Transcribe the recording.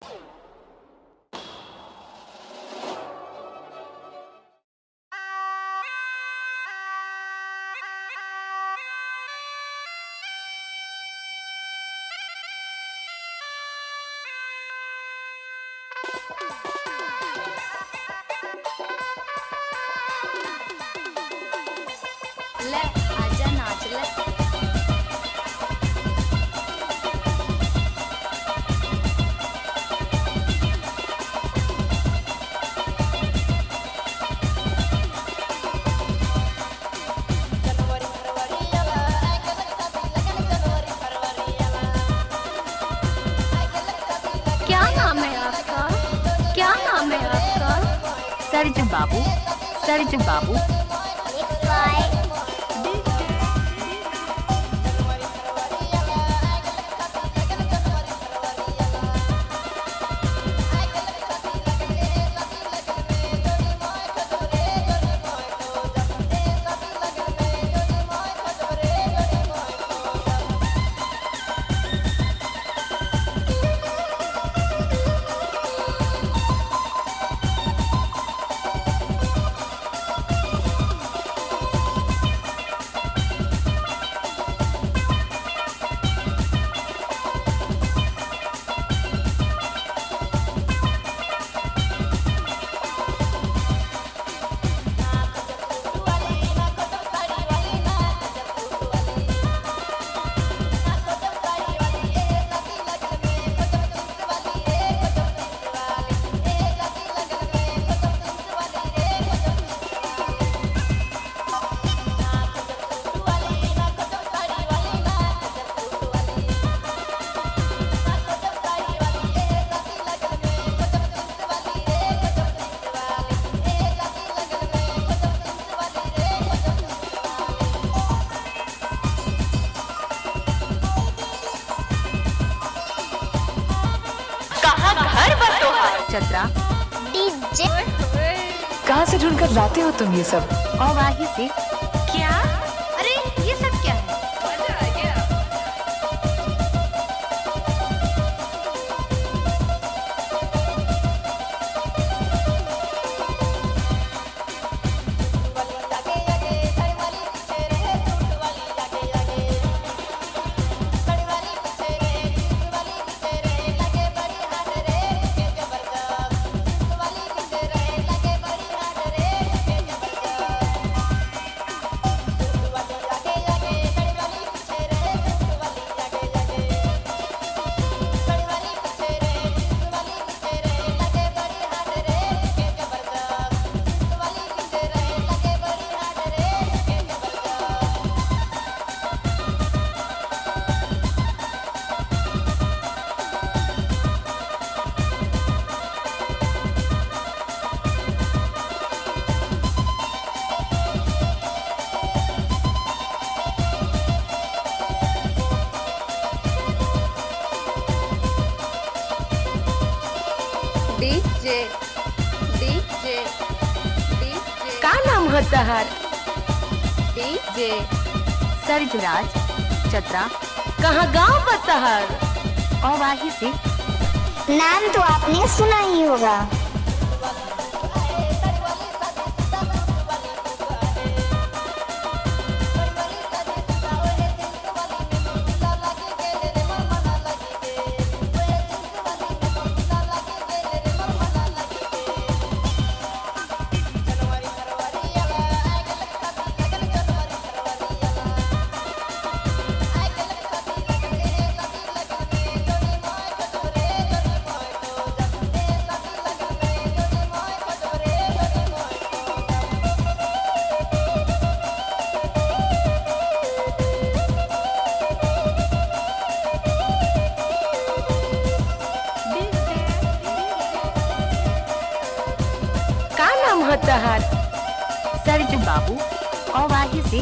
ले आजा नाच ले। क्या नाम है आपका? क्या नाम है आपका? सरजू बाबू, सरजू बाबू। चतरा डीजे कहाँ से ढूंढ कर लाते हो तुम ये सब? और वाही से। क्या? अरे ये सब क्या है? मजा आ गया। डीजे डीजे डीजे का नाम है तहार? डीजे सरजुराज चतरा। कहाँ गाँव बतहर? और वाही से। नाम तो आपने सुना ही होगा। का नाम है तहार? सरजू बाबू। और वाही से।